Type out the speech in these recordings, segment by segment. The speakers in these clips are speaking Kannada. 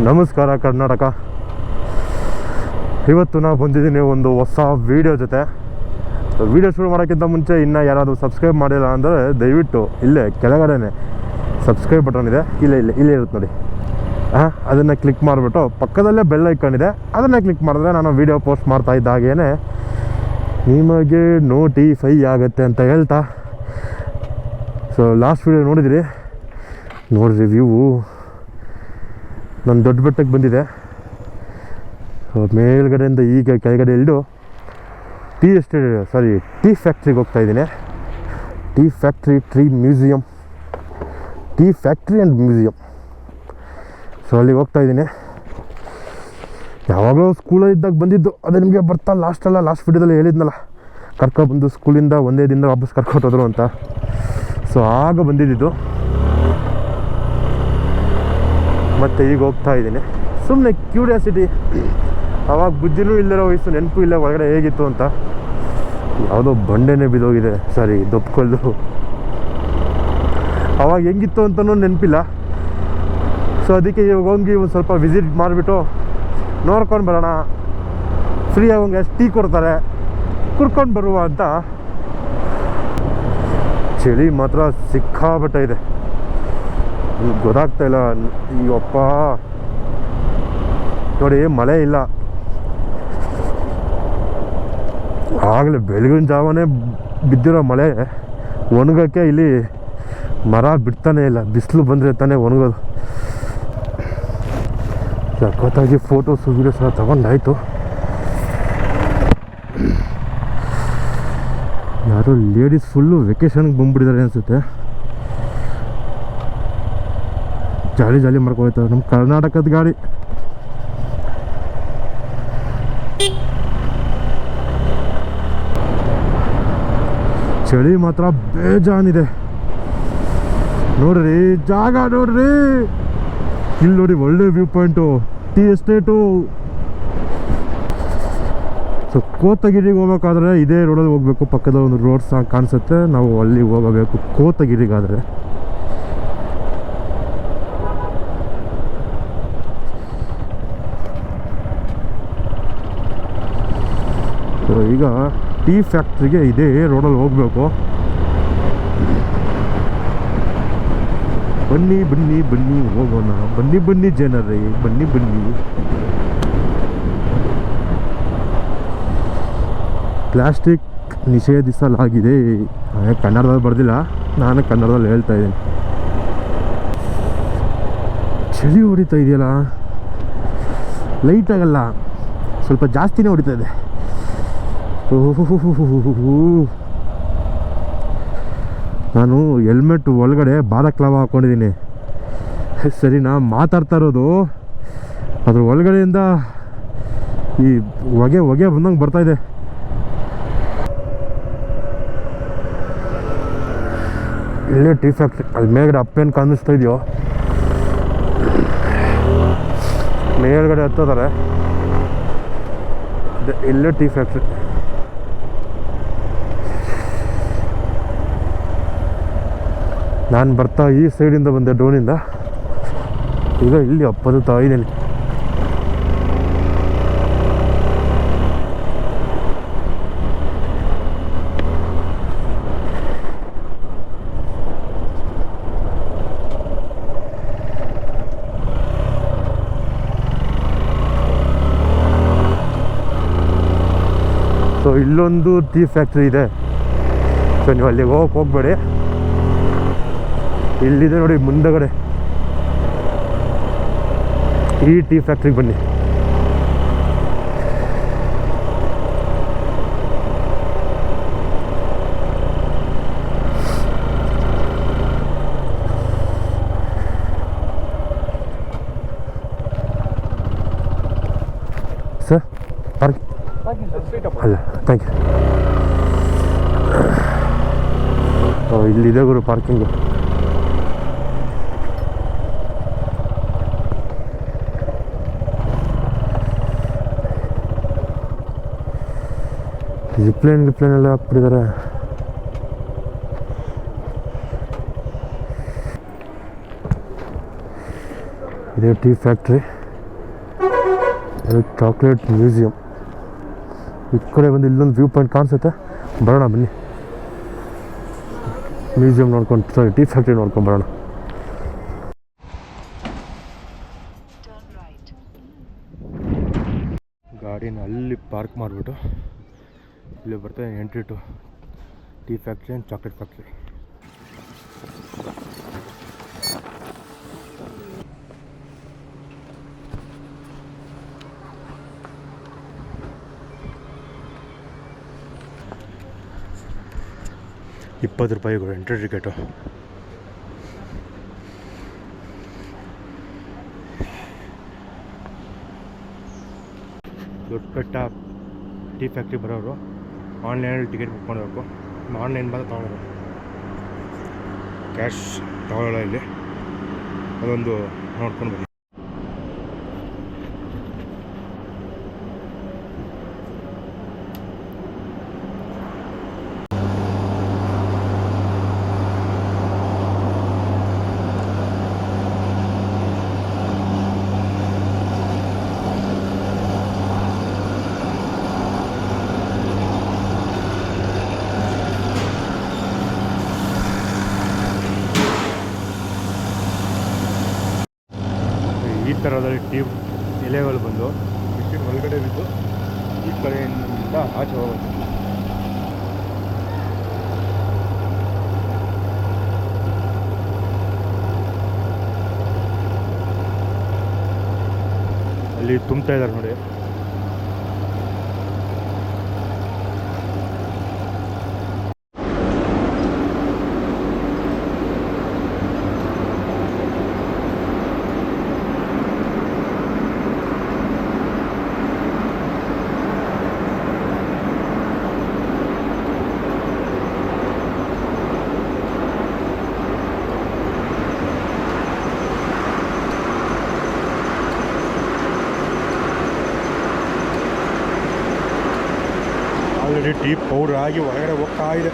ನಮಸ್ಕಾರ ಕರ್ನಾಟಕ. ಇವತ್ತು ನಾವು ಬಂದಿದ್ದೀನಿ ಒಂದು ಹೊಸ ವೀಡಿಯೋ ಜೊತೆ. ವೀಡಿಯೋ ಶುರು ಮಾಡೋಕ್ಕಿಂತ ಮುಂಚೆ ಇನ್ನೂ ಯಾರಾದರೂ ಸಬ್ಸ್ಕ್ರೈಬ್ ಮಾಡಿಲ್ಲ ಅಂದರೆ ದಯವಿಟ್ಟು ಇಲ್ಲೇ ಕೆಳಗಡೆನೆ ಸಬ್ಸ್ಕ್ರೈಬ್ ಬಟನ್ ಇದೆ, ಇಲ್ಲೇ ಇರುತ್ತೆ ನೋಡಿ. ಅದನ್ನು ಕ್ಲಿಕ್ ಮಾಡಿಬಿಟ್ಟು ಪಕ್ಕದಲ್ಲೇ ಬೆಲ್ ಐಕಾನ್ ಇದೆ, ಅದನ್ನು ಕ್ಲಿಕ್ ಮಾಡಿದ್ರೆ ನಾನು ವೀಡಿಯೋ ಪೋಸ್ಟ್ ಮಾಡ್ತಾ ಇದ್ದಾಗೇ ನಿಮಗೆ ನೋಟಿಫೈ ಆಗುತ್ತೆ ಅಂತ ಹೇಳ್ತಾ. ಸೊ ಲಾಸ್ಟ್ ವೀಡಿಯೋ ನೋಡಿದ್ರಿ, ನೋಡಿರಿ ವ್ಯೂವು ನಾನು ದೊಡ್ಡ ಬೆಟ್ಟಕ್ಕೆ ಬಂದಿದೆ. ಮೇಲ್ಗಡೆಯಿಂದ ಈಗ ಕೆಳಗಡೆ ಇಳಿದು ಟೀ ಫ್ಯಾಕ್ಟ್ರಿಗೆ ಹೋಗ್ತಾಯಿದ್ದೀನಿ. Tea factory and museum. So ಅಲ್ಲಿಗೆ ಹೋಗ್ತಾಯಿದ್ದೀನಿ. ಯಾವಾಗಲೂ ಸ್ಕೂಲಲ್ಲಿದ್ದಾಗ ಬಂದಿದ್ದು, ಅದೇ ನಿಮಗೆ ಲಾಸ್ಟ್ ವಿಡಿಯೋದಲ್ಲಿ ಹೇಳಿದ್ನಲ್ಲ, ಕರ್ಕೊಬಂದು ಸ್ಕೂಲಿಂದ ಒಂದೇ ದಿನ ವಾಪಸ್ ಕರ್ಕೊಟ್ಟೋದ್ರು ಅಂತ. ಸೊ ಆಗ ಬಂದಿದ್ದು, ಮತ್ತು ಈಗ ಹೋಗ್ತಾ ಇದ್ದೀನಿ. ಸುಮ್ಮನೆ ಕ್ಯೂರಿಯಾಸಿಟಿ, ಆವಾಗ ಬುದ್ಧಿನೂ ಇಲ್ಲರೋ ವಯಸ್ಸು, ನೆನಪು ಇಲ್ಲ ಒಳಗಡೆ ಹೇಗಿತ್ತು ಅಂತ. ಯಾವುದೋ ಬಂಡೆನೇ ಬಿದ್ದೋಗಿದೆ, ದೊಪ್ಕೊಳ್ದು. ಆವಾಗ ಹೆಂಗಿತ್ತು ಅಂತಲೂ ನೆನಪಿಲ್ಲ. ಸೊ ಅದಕ್ಕೆ ಇವಾಗ ಹೋಗಿ ಒಂದು ಸ್ವಲ್ಪ ವಿಸಿಟ್ ಮಾಡಿಬಿಟ್ಟು ನೋಡ್ಕೊಂಡು ಬರೋಣ. ಫ್ರೀ ಆಗೋಂಗೆ ಟೀ ಕೊಡ್ತಾರೆ, ಕುಡ್ಕೊಂಡು ಬರುವ ಅಂತ. ಚಳಿ ಮಾತ್ರ ಸಿಕ್ಕಾಬಟ್ಟೆ ಇದೆ, ಗೊತ್ತಾಗ್ತಾ ಇಲ್ಲ. ಅಯ್ಯಪ್ಪ ನೋಡಿ, ಮಳೆ ಇಲ್ಲ. ಆಗಲೇ ಬೆಳಗಿನ ಜಾವನೇ ಬಿದ್ದಿರೋ ಮಳೆ ಒಣಗೋಕ್ಕೆ ಇಲ್ಲಿ ಮರ ಬಿಡ್ತಾನೆ ಇಲ್ಲ. ಬಿಸಿಲು ಬಂದರೆ ತಾನೇ ಒಣಗೋದು. ಸಖತ್ತಾಗಿ ಫೋಟೋಸು ವೀಡಿಯೋಸ್ ಎಲ್ಲ ತಗೊಂಡಾಯಿತು. ಯಾರೋ ಲೇಡೀಸ್ ಫುಲ್ಲು ವೆಕೇಷನ್ಗೆ ಬಂದ್ಬಿಟ್ಟಿದ್ದಾರೆ ಅನಿಸುತ್ತೆ. ಜಾಲಿ ಮಾಡ್ಕೊಳ್ತಾರೆ. ನಮ್ಮ ಕರ್ನಾಟಕದ ಗಾಡಿ. ಚಳಿ ಮಾತ್ರ ಬೇಜಾನಿದೆ. ನೋಡ್ರಿ ಜಾಗ, ನೋಡ್ರಿ ಇಲ್ಲಿ ನೋಡಿ, ಒಳ್ಳೆ view point, tea estate. So ಕೋತಗಿರಿಗೆ ಹೋಗ್ಬೇಕಾದ್ರೆ ಇದೇ ರೋಡಲ್ಲಿ ಹೋಗ್ಬೇಕು. ಪಕ್ಕದ ಒಂದು ರೋಡ್ ಸಹ ಕಾಣಿಸುತ್ತೆ, ನಾವು ಅಲ್ಲಿ ಹೋಗಬೇಕು ಕೋತಗಿರಿಗಾದರೆ. ಈಗ ಟೀ ಫ್ಯಾಕ್ಟ್ರಿಗೆ ಇದೇ ರೋಡಲ್ಲಿ ಹೋಗಬೇಕು. ಬನ್ನಿ ಹೋಗೋಣ. ಬನ್ನಿ ಜನರೇ, ಬನ್ನಿ. ಪ್ಲಾಸ್ಟಿಕ್ ನಿಷೇಧಿಸಲಾಗಿದೆ. ಕನ್ನಡದಲ್ಲಿ ಬರ್ದಿಲ್ಲ, ನಾನು ಕನ್ನಡದಲ್ಲಿ ಹೇಳ್ತಾ ಇದ್ದೀನಿ. ಚಳಿ ಹೊಡಿತಾ ಇದೆಯಲ್ಲ, ಲೈಟಾಗಲ್ಲ, ಸ್ವಲ್ಪ ಜಾಸ್ತಿನೇ ಹೊಡಿತಾ ಇದೆ. ನಾನು ಹೆಲ್ಮೆಟ್ ಒಳಗಡೆ ಬಾಲಕ್ಲಾವ ಹಾಕ್ಕೊಂಡಿದ್ದೀನಿ. ಸರಿ, ನಾ ಮಾತಾಡ್ತಾ ಇರೋದು ಅದ್ರ ಒಳಗಡೆಯಿಂದ ಈ ಹೊಗೆ ಬಂದಂಗೆ ಬರ್ತಾಯಿದೆ. ಇಲ್ಲೇ ಟೀ ಫ್ಯಾಕ್ಟ್ರಿ, ಅಲ್ಲಿ ಮೇಲ್ಗಡೆ ಅಪ್ಪೇನು ಕಾಣಿಸ್ತಾ ಇದೆಯೋ, ಮೇಲ್ಗಡೆ ಹತ್ತಿದ್ದಾರೆ. ಇಲ್ಲೇ ಟೀ ಫ್ಯಾಕ್ಟ್ರಿ. ನಾನು ಬರ್ತಾ ಈ ಸೈಡಿಂದ ಬಂದೆ, ಡೋನಿಂದ. ಈಗ ಇಲ್ಲಿ ಅಪ್ಪದುತ್ತಾ ಇದ್ದೀನಿ. ಸೊ ಇಲ್ಲೊಂದು ಟೀ ಫ್ಯಾಕ್ಟ್ರಿ ಇದೆ. ಸೊ ನೀವು ಅಲ್ಲಿಗೆ ಹೋಗಬೇಡಿ, ಇಲ್ಲಿದೆ ನೋಡಿ ಮುಂದಗಡೆ. ಈ ಟೀ ಫ್ಯಾಕ್ಟ್ರಿಗೆ ಬನ್ನಿ. ಸರ್ ಅಲ್ಲ, ಥ್ಯಾಂಕ್ ಯು. ಇಲ್ಲಿದೆ ಗುರು ಪಾರ್ಕಿಂಗು. ಜಿಪ್ಲೈನ್ ಎಲ್ಲ ಹಾಕ್ಬಿಟ್ಟಿದ್ದಾರೆ. ಇದೇ ಟೀ ಫ್ಯಾಕ್ಟ್ರಿ. ಅದು ಚಾಕ್ಲೇಟ್ ಮ್ಯೂಸಿಯಂ. ಈ ಕಡೆ ಬಂದು ಇಲ್ಲೊಂದು ವ್ಯೂ ಪಾಯಿಂಟ್ ಕಾಣಿಸುತ್ತೆ, ಬರೋಣ ಬನ್ನಿ. ಮ್ಯೂಸಿಯಂ ನೋಡ್ಕೊಂಡು, ಸಾರಿ, ಟೀ ಫ್ಯಾಕ್ಟ್ರಿ ನೋಡ್ಕೊಂಡು ಬರೋಣ. ಗಾಡಿನ ಅಲ್ಲಿ ಪಾರ್ಕ್ ಮಾಡಿಬಿಟ್ಟು ಇಲ್ಲಿ ಬರ್ತೇನೆ. Entry to tea factory and chocolate factory. ₹20 entry ticket. Doddabetta tea factory ಬರೋರು ಆನ್ಲೈನಲ್ಲಿ ಟಿಕೆಟ್ ಬುಕ್ ಮಾಡಬೇಕು. ಆನ್ಲೈನ್ ಬಂದು ತೊಗೊಳೋದು, ಕ್ಯಾಶ್ ತೊಗೊಳ್ಳೋಲ್ಲ ಇಲ್ಲಿ. ಅದೊಂದು ನೋಡ್ಕೊಂಡು ಬನ್ನಿ. ಈ ಥರದಲ್ಲಿ ಟೀ ಎಲೆಗಳು ಬಂದು ಮಿಷಿನ್ ಒಳಗಡೆ ಬಿದ್ದು ಈ ಕಡೆಯಿಂದ ಆಚೆ ಹೋಗುತ್ತೆ. ಅಲ್ಲಿ ತುಂಬ್ತಾ ಇದ್ದಾರೆ ನೋಡಿ. ಆಲ್ರೆಡಿ ಟೀ ಪೌಡರ್ ಆಗಿ ಹೊರಗಡೆ ಹೋಗ್ತಾ ಇದೆ.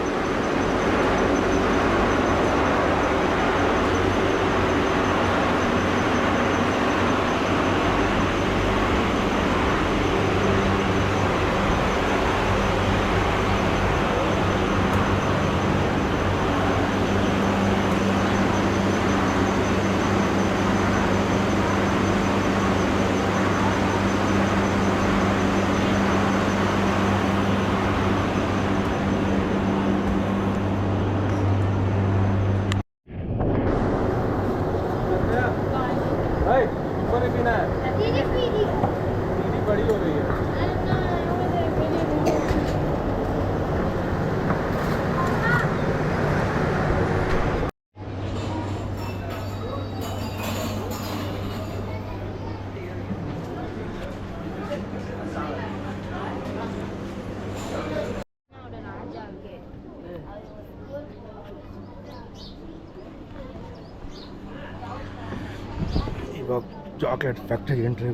बड़ी हो रही है। इवाग चॉकलेट फैक्ट्री एंट्री